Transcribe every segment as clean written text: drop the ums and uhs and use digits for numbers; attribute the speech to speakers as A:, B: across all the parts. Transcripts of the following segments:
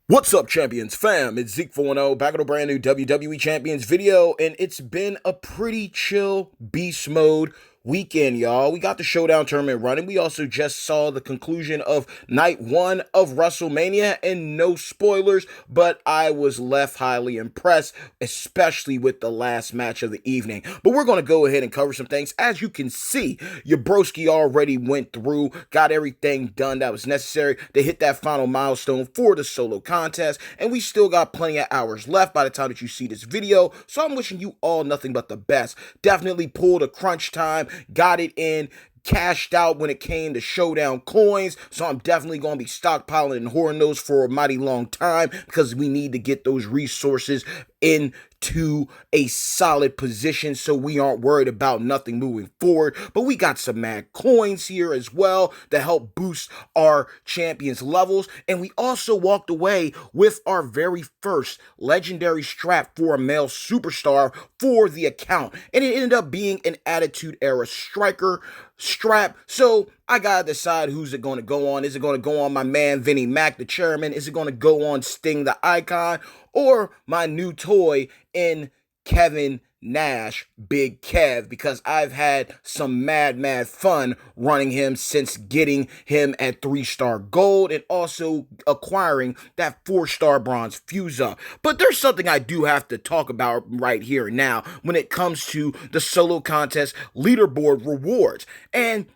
A: What's up, Champions fam? It's Zeke 410 back with a brand new WWE Champions video, and it's been a pretty chill beast mode weekend, y'all. We got the Showdown tournament running. We also just saw the conclusion of night one of Wrestlemania, and no spoilers, but I was left highly impressed, especially with the last match of the evening. But we're going to go ahead and cover some things. As you can see, your broski already went through, got everything done that was necessary to hit that final milestone for the solo contest, and we still got plenty of hours left by the time that you see this video, so I'm wishing you all nothing but the best. Definitely pulled a crunch time, got it in, cashed out when it came to Showdown coins, so I'm definitely going to be stockpiling and hoarding those for a mighty long time because we need to get those resources into a solid position so we aren't worried about nothing moving forward. But we got some mad coins here as well to help boost our champions levels, and we also walked away with our very first legendary strap for a male superstar for the account, and it ended up being an Attitude Era striker strap. So I gotta decide who's it going to go on. Is it going to go on my man Vinnie Mac, the chairman? Is it going to go on Sting, the icon? Or my new toy in Kevin Nash, Big Kev, because I've had some mad fun running him since getting him at 3-star gold and also acquiring that 4-star bronze fuse up. But there's something I do have to talk about right here and now when it comes to the solo contest leaderboard rewards. And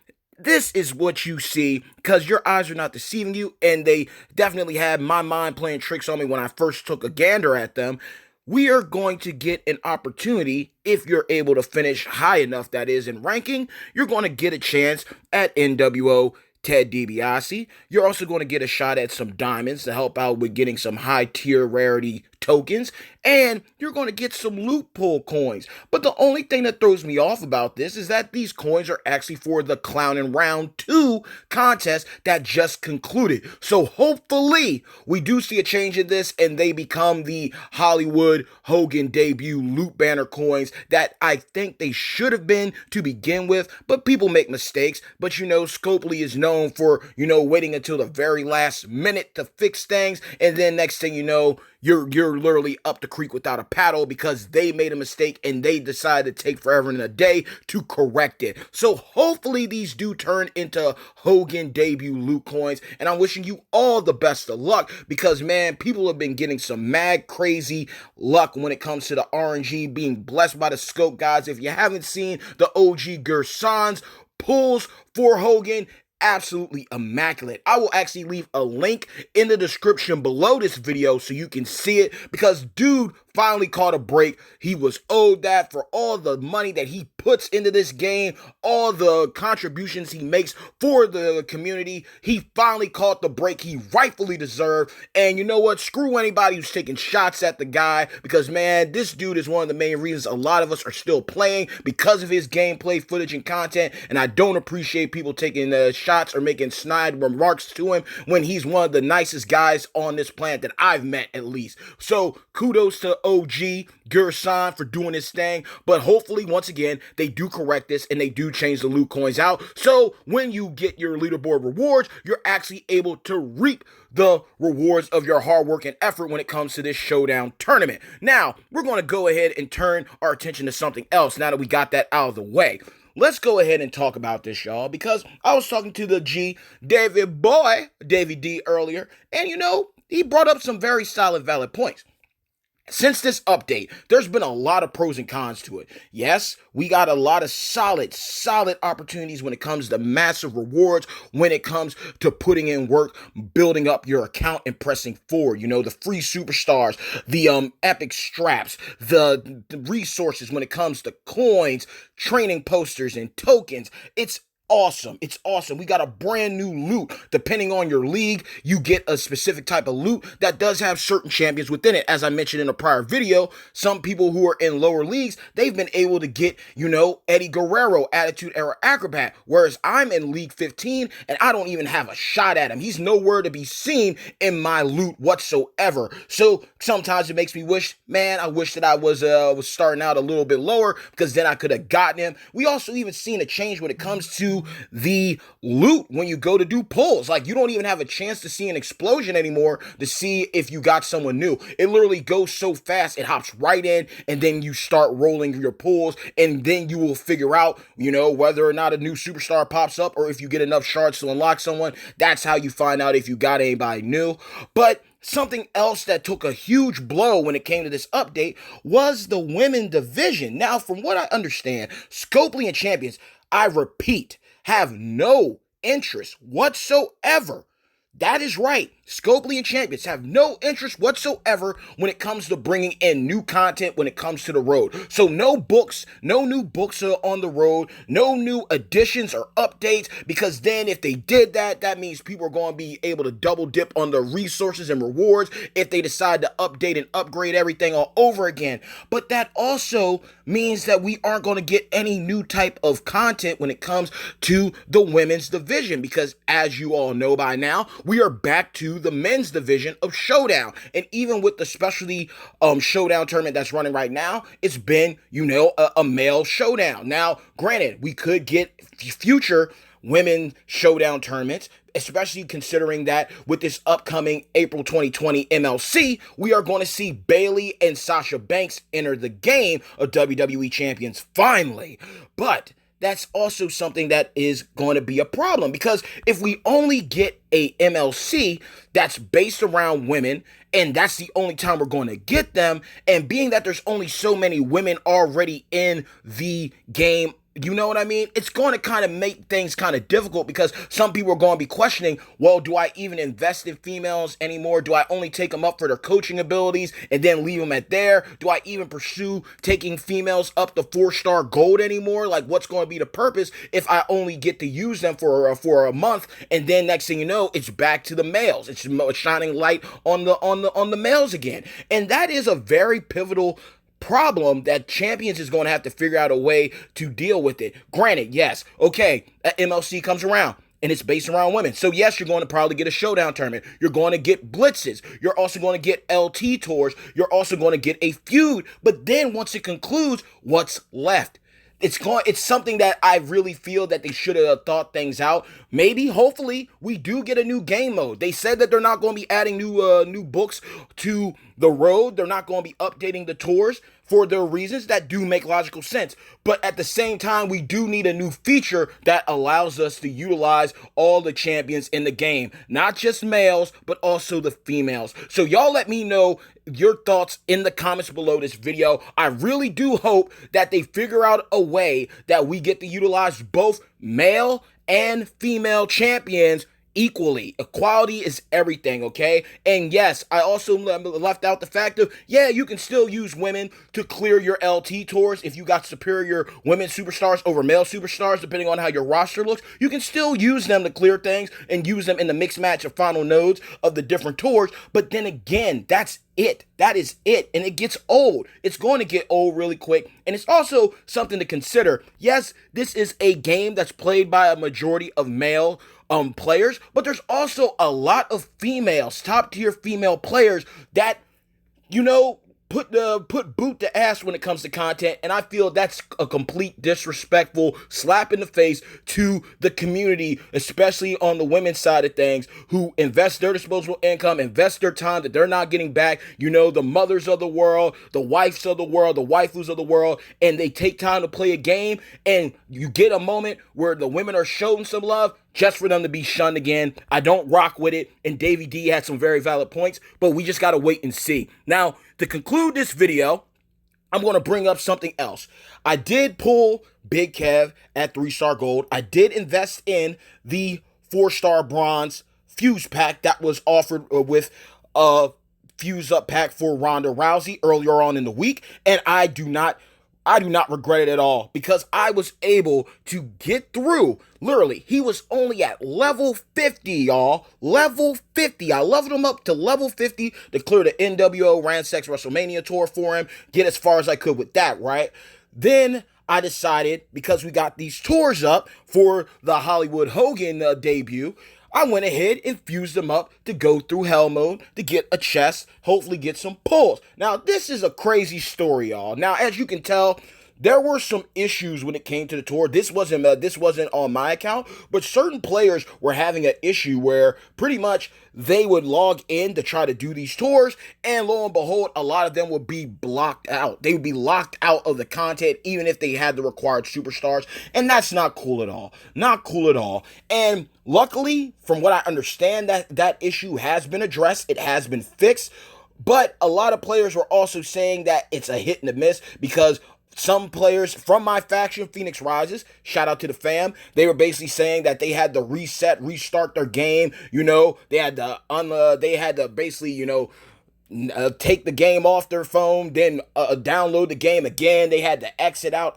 A: this is what you see because your eyes are not deceiving you, and they definitely had my mind playing tricks on me when I first took a gander at them. We are going to get an opportunity, if you're able to finish high enough, that is, in ranking, you're going to get a chance at NWO Ted DiBiase. You're also going to get a shot at some diamonds to help out with getting some high tier rarity tokens, and you're going to get some loophole coins. But the only thing that throws me off about this is that these coins are actually for the Clown in Round 2 contest that just concluded. So hopefully we do see a change in this and they become the Hollywood Hogan debut loot banner coins that I think they should have been to begin with. But people make mistakes. But Scopely is known for, waiting until the very last minute to fix things, and then next thing you know, you're literally up the creek without a paddle because they made a mistake and they decided to take forever and a day to correct it. So hopefully these do turn into Hogan debut loot coins, and I'm wishing you all the best of luck because, man, people have been getting some mad crazy luck when it comes to the RNG, being blessed by the scope guys. If you haven't seen the OG Gerson's pulls for Hogan, absolutely immaculate. I will actually leave a link in the description below this video so you can see it, because dude finally caught a break. He was owed that for all the money that he puts into this game, all the contributions he makes for the community. He finally caught the break he rightfully deserved. And you know what? Screw anybody who's taking shots at the guy, because, man, this dude is one of the main reasons a lot of us are still playing, because of his gameplay footage and content. And I don't appreciate people taking shots or making snide remarks to him when he's one of the nicest guys on this planet that I've met, at least. So kudos to OG Gerson for doing his thing, but hopefully once again they do correct this and they do change the loot coins out, so when you get your leaderboard rewards, you're actually able to reap the rewards of your hard work and effort when it comes to this Showdown tournament. Now we're going to go ahead and turn our attention to something else now that we got that out of the way. Let's go ahead and talk about this, y'all, because I was talking to the Davey D earlier, and he brought up some very solid, valid points. Since this update, there's been a lot of pros and cons to it. Yes, we got a lot of solid opportunities when it comes to massive rewards, when it comes to putting in work, building up your account and pressing forward. The free superstars, the epic straps, the resources when it comes to coins, training posters, and tokens. It's awesome. We got a brand new loot. Depending on your league, you get a specific type of loot that does have certain champions within it. As I mentioned in a prior video, some people who are in lower leagues, they've been able to get, Eddie Guerrero, Attitude Era Acrobat, whereas I'm in League 15 and I don't even have a shot at him. He's nowhere to be seen in my loot whatsoever. So sometimes it makes me wish that I was starting out a little bit lower, because then I could have gotten him. We also even seen a change when it comes to to the loot when you go to do pulls. Like, you don't even have a chance to see an explosion anymore to see if you got someone new. It literally goes so fast, it hops right in, and then you start rolling your pulls, and then you will figure out, whether or not a new superstar pops up, or if you get enough shards to unlock someone. That's how you find out if you got anybody new. But something else that took a huge blow when it came to this update was the women division. Now, from what I understand, Scopely and Champions, I repeat, have no interest whatsoever. That is right. Scopely and Champions have no interest whatsoever when it comes to bringing in new content when it comes to the road. So no new books are on the road, no new additions or updates, because then if they did that, that means people are going to be able to double dip on the resources and rewards if they decide to update and upgrade everything all over again. But that also means that we aren't going to get any new type of content when it comes to the women's division, because as you all know by now, we are back to the men's division of Showdown. And even with the specialty Showdown tournament that's running right now, it's been, a male Showdown. Now, granted, we could get future women Showdown tournaments, especially considering that with this upcoming April 2020 MLC, we are going to see Bayley and Sasha Banks enter the game of WWE Champions finally. But that's also something that is going to be a problem, because if we only get a MLC that's based around women, and that's the only time we're going to get them, and being that there's only so many women already in the game, you know what I mean? It's going to kind of make things kind of difficult, because some people are going to be questioning, well, do I even invest in females anymore? Do I only take them up for their coaching abilities and then leave them at there? Do I even pursue taking females up to 4-star gold anymore? Like, what's going to be the purpose if I only get to use them for a month, and then next thing you know, it's back to the males. It's shining light on the males again. And that is a very pivotal problem that Champions is going to have to figure out a way to deal with it. Granted, yes, okay, MLC comes around and it's based around women. So yes, you're going to probably get a Showdown tournament. You're going to get blitzes. You're also going to get LT tours. You're also going to get a feud. But then once it concludes, what's left? It's something that I really feel that they should have thought things out. Maybe, hopefully, we do get a new game mode. They said that they're not going to be adding new books to the road. They're not going to be updating the tours for their reasons that do make logical sense. But at the same time, we do need a new feature that allows us to utilize all the champions in the game. Not just males, but also the females. So y'all let me know your thoughts in the comments below this video. I really do hope that they figure out a way that we get to utilize both male and female champions equally. Equality is everything, okay? And yes, I also left out the fact of, yeah, you can still use women to clear your LT tours if you got superior women superstars over male superstars, depending on how your roster looks. You can still use them to clear things and use them in the mixed match of final nodes of the different tours. But then again, that's it. That is it. And it gets old. It's going to get old really quick. And it's also something to consider. Yes, this is a game that's played by a majority of male players, but there's also a lot of females, top tier female players that, put boot to ass when it comes to content, and I feel that's a complete disrespectful slap in the face to the community, especially on the women's side of things, who invest their disposable income, invest their time that they're not getting back, the mothers of the world, the wives of the world, the waifus of the world, and they take time to play a game, and you get a moment where the women are showing some love, just for them to be shunned again. I don't rock with it, and Davey D had some very valid points, but we just got to wait and see. Now, to conclude this video, I'm going to bring up something else. I did pull Big Kev at 3-star gold. I did invest in the 4-star bronze fuse pack that was offered with a fuse up pack for Ronda Rousey earlier on in the week, and I do not regret it at all, because I was able to get through. Literally, he was only at level 50, y'all. Level 50. I leveled him up to level 50 to clear the NWO Ransack's Wrestlemania tour for him, get as far as I could with that, right? Then I decided, because we got these tours up for the Hollywood Hogan debut, I went ahead and fused them up to go through hell mode to get a chest, hopefully get some pulls. Now, this is a crazy story, y'all. Now, as you can tell, there were some issues when it came to the tour. This wasn't on my account, but certain players were having an issue where pretty much they would log in to try to do these tours, and lo and behold, a lot of them would be blocked out. They would be locked out of the content, even if they had the required superstars, and that's not cool at all. Not cool at all. And luckily, from what I understand, that issue has been addressed. It has been fixed. But a lot of players were also saying that it's a hit and a miss because some players from my faction, Phoenix Rises, shout out to the fam, they were basically saying that they had to restart their game. They had to basically, take the game off their phone, then download the game again. They had to exit out,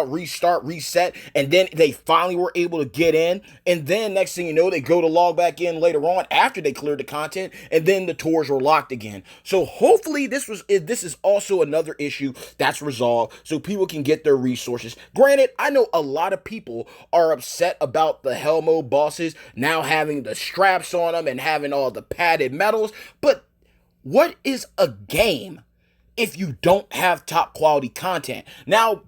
A: restart, reset, and then they finally were able to get in. And then next thing you know, they go to log back in later on after they cleared the content, and then the tours were locked again. So hopefully this is also another issue that's resolved, so people can get their resources. Granted, I know a lot of people are upset about the Hell Mode bosses now having the straps on them and having all the padded medals, but what is a game if you don't have top quality content? Now,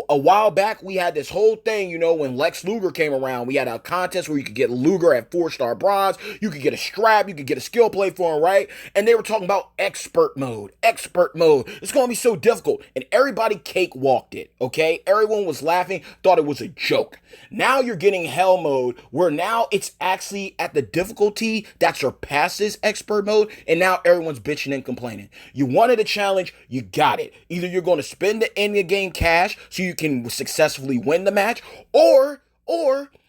A: a while back, we had this whole thing, when Lex Luger came around, we had a contest where you could get Luger at 4-star bronze, you could get a strap, you could get a skill play for him, right? And they were talking about expert mode. It's going to be so difficult. And everybody cakewalked it, okay? Everyone was laughing, thought it was a joke. Now you're getting hell mode, where now it's actually at the difficulty that surpasses expert mode, and now everyone's bitching and complaining. You wanted a challenge, you got it. Either you're going to spend the end of game cash so you can successfully win the match, or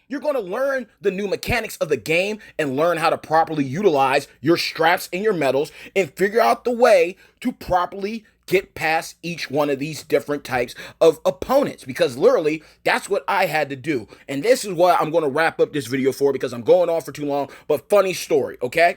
A: you're going to learn the new mechanics of the game and learn how to properly utilize your straps and your medals and figure out the way to properly get past each one of these different types of opponents, because literally that's what I had to do. And this is what I'm going to wrap up this video for, because I'm going on for too long. But funny story, okay?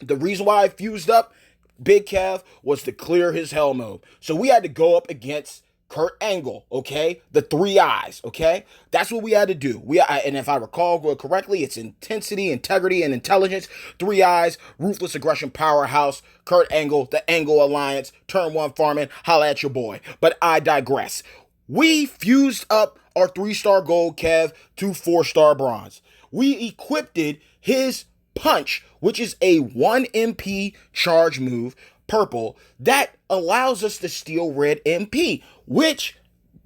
A: The reason why I fused up Big Kev was to clear his hell mode. So we had to go up against Kurt Angle, okay? The 3 eyes, okay? That's what we had to do. And if I recall correctly, it's intensity, integrity, and intelligence. 3 eyes, ruthless aggression powerhouse, Kurt Angle, the Angle Alliance, turn 1 farming, holla at your boy. But I digress. We fused up our 3-star gold Kev to 4-star bronze. We equipped his punch, which is a 1 MP charge move, purple, that allows us to steal red MP, which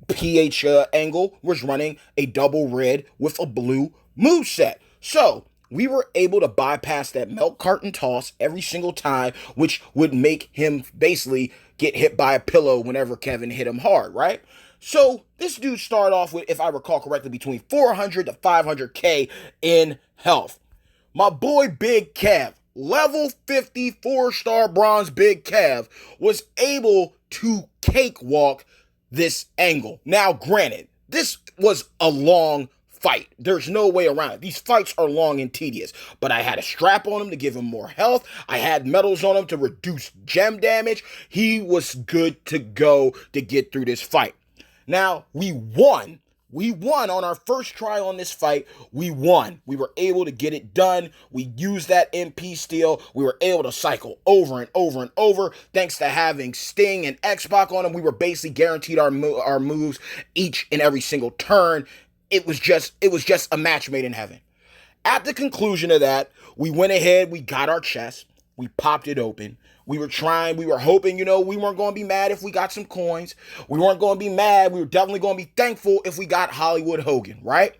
A: PH Angle was running a double red with a blue moveset. So we were able to bypass that milk carton toss every single time, which would make him basically get hit by a pillow whenever Kevin hit him hard, right? So this dude started off with, if I recall correctly, between 400 to 500k in health. My boy Big Kev, level 50 4-star bronze Big Kev, was able to cakewalk this Angle. Now, granted, this was a long fight. There's no way around it. These fights are long and tedious, but I had a strap on him to give him more health. I had medals on him to reduce gem damage. He was good to go to get through this fight. Now, we won. We won on our first try on this fight. We won. We were able to get it done. We used that MP steal. We were able to cycle over and over and over. Thanks to having Sting and X-Pac on him, we were basically guaranteed our moves each and every single turn. It was just a match made in heaven. At the conclusion of that, we went ahead, we got our chest, we popped it open. We were hoping, we weren't going to be mad if we got some coins. We weren't going to be mad. We were definitely going to be thankful if we got Hollywood Hogan, right?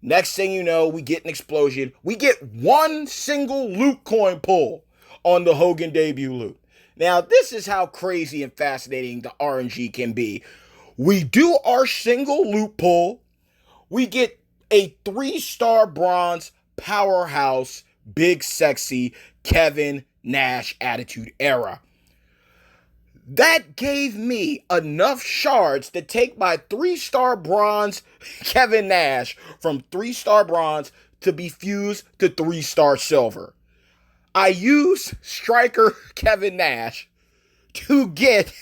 A: Next thing you know, we get an explosion. We get 1 single loot coin pull on the Hogan debut loot. Now, this is how crazy and fascinating the RNG can be. We do our single loot pull. We get a 3-star bronze powerhouse, big sexy Kevin Nash Attitude Era. That gave me enough shards to take my 3-star bronze Kevin Nash from 3-star bronze to be fused to 3-star silver. I used Striker Kevin Nash to get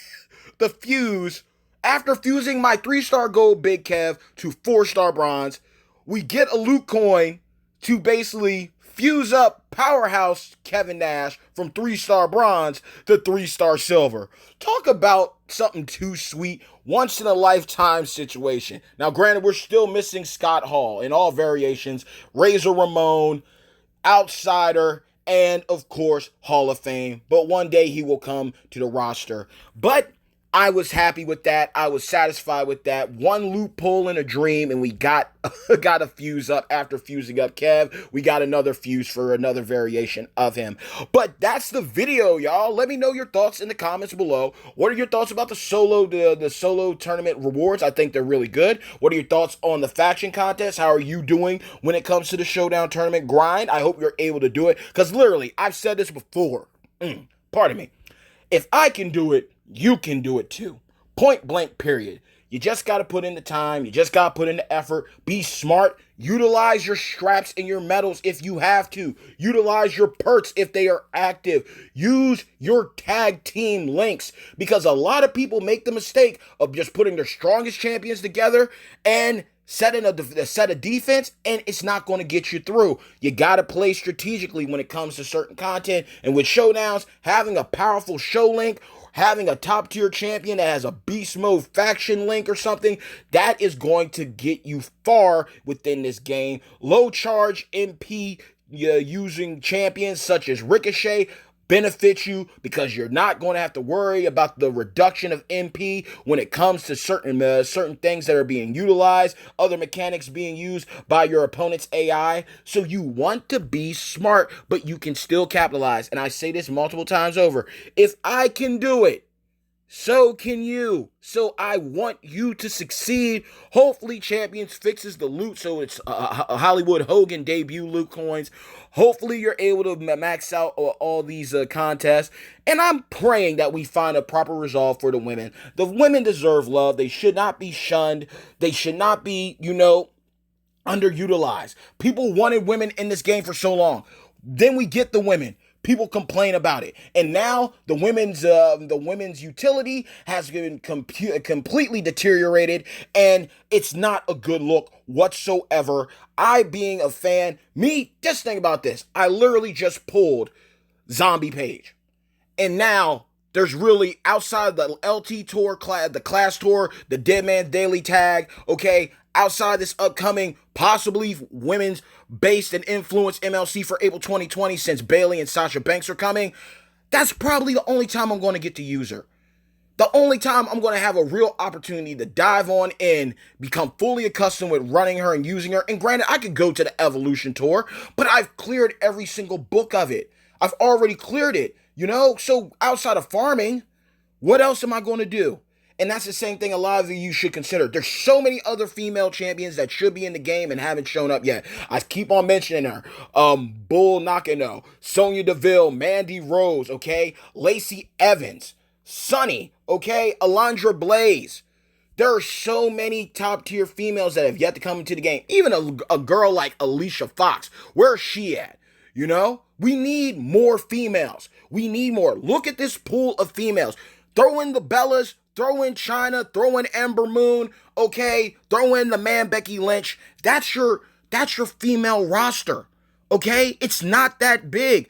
A: the fuse. After fusing my 3-star gold Big Kev to 4-star bronze, we get a loot coin to basically fuse up powerhouse Kevin Nash from 3-star bronze to 3-star silver. Talk about something too sweet, once in a lifetime situation. Now, granted, we're still missing Scott Hall in all variations, Razor Ramon, Outsider, and of course, Hall of Fame. But one day he will come to the roster. But I was happy with that. I was satisfied with that. One loophole in a dream, and we got a fuse up after fusing up Kev. We got another fuse for another variation of him. But that's the video, y'all. Let me know your thoughts in the comments below. What are your thoughts about the solo tournament rewards? I think they're really good. What are your thoughts on the faction contest? How are you doing when it comes to the Showdown tournament grind? I hope you're able to do it, because literally, I've said this before. Pardon me. If I can do it, you can do it too. Point blank, period. You just got to put in the time. You just got to put in the effort. Be smart. Utilize your straps and your medals if you have to. Utilize your perks if they are active. Use your tag team links, because a lot of people make the mistake of just putting their strongest champions together and setting a set of defense, and it's not going to get you through. You got to play strategically when it comes to certain content. And with Showdowns, having a powerful show link, having a top tier champion that has a beast mode faction link or something, that is going to get you far within this game. Low charge MP using champions such as Ricochet benefits you, because you're not going to have to worry about the reduction of MP when it comes to certain things that are being utilized, other mechanics being used by your opponent's AI. So you want to be smart, but you can still capitalize. And I say this multiple times over. If I can do it, so can you. So I want you to succeed. Hopefully Champions fixes the loot so it's a Hollywood Hogan debut loot coins. Hopefully you're able to max out all these contests. And I'm praying that we find a proper resolve for the women. The women deserve love. They should not be shunned. They should not be, underutilized. People wanted women in this game for so long. Then we get the women. People complain about it, and now the women's utility has been completely deteriorated, and it's not a good look whatsoever. I, being a fan, just think about this. I literally just pulled Zombie Page, and now there's really, outside the LT tour, the class tour, the Dead Man Daily tag, okay, outside this upcoming, possibly women's based and influenced MLC for April 2020, since Bayley and Sasha Banks are coming, that's probably the only time I'm going to get to use her. The only time I'm going to have a real opportunity to dive on and become fully accustomed with running her and using her. And granted, I could go to the Evolution Tour, but I've cleared every single book of it. I've already cleared it, So outside of farming, what else am I going to do? And that's the same thing a lot of you should consider. There's so many other female champions that should be in the game and haven't shown up yet. I keep on mentioning her. Bull Nakano, Sonya Deville, Mandy Rose, okay? Lacey Evans, Sunny, okay? Alundra Blaze. There are so many top tier females that have yet to come into the game. Even a girl like Alicia Fox. Where is she at? We need more females. We need more. Look at this pool of females. Throw in the Bellas. Throw in China, throw in Ember Moon, okay? Throw in the man Becky Lynch. That's your female roster, okay? It's not that big.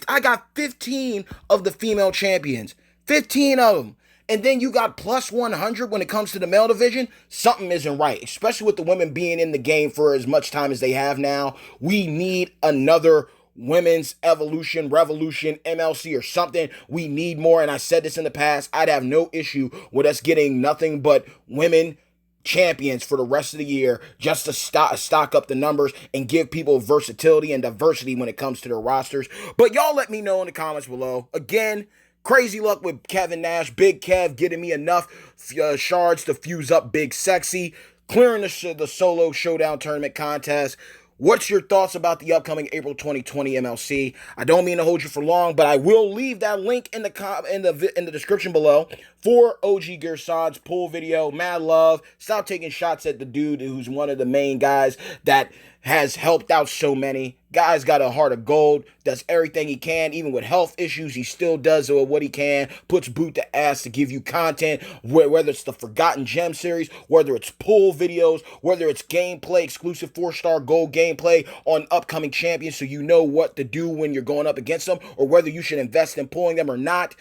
A: I got 15 of the female champions. 15 of them. And then you got plus 100 when it comes to the male division. Something isn't right, especially with the women being in the game for as much time as they have now. We need another women's evolution, revolution, MLC or something. We need more. And I said this in the past, I'd have no issue with us getting nothing but women champions for the rest of the year, just to stock up the numbers and give people versatility and diversity when it comes to their rosters. But y'all let me know in the comments below. Again, crazy luck with Kevin Nash. Big Kev getting me enough shards to fuse up Big Sexy, clearing the solo Showdown tournament contest. What's your thoughts about the upcoming April 2020 MLC? I don't mean to hold you for long, but I will leave that link in the description below for OG Gerson's pull video. Mad love. Stop taking shots at the dude who's one of the main guys that has helped out so many. Guy's got a heart of gold, does everything he can, even with health issues, he still does what he can, puts boot to ass to give you content, whether it's the Forgotten Gem series, whether it's pull videos, whether it's gameplay, exclusive 4-star gold gameplay on upcoming champions so you know what to do when you're going up against them, or whether you should invest in pulling them or not.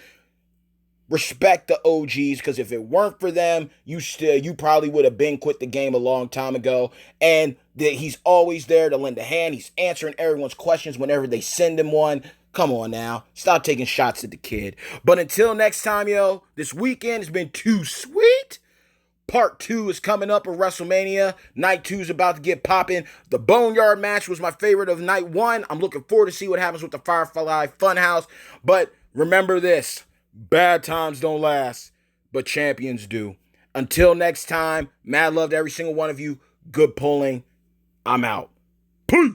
A: Respect the OGs, because if it weren't for them, you probably would have been quit the game a long time ago. And he's always there to lend a hand. He's answering everyone's questions whenever they send him one. Come on now. Stop taking shots at the kid. But until next time, yo, this weekend has been too sweet. Part 2 is coming up of WrestleMania. Night 2 is about to get popping. The Boneyard match was my favorite of night 1. I'm looking forward to see what happens with the Firefly Funhouse. But remember this. Bad times don't last, but champions do. Until next time, mad love to every single one of you. Good pulling. I'm out. Peace.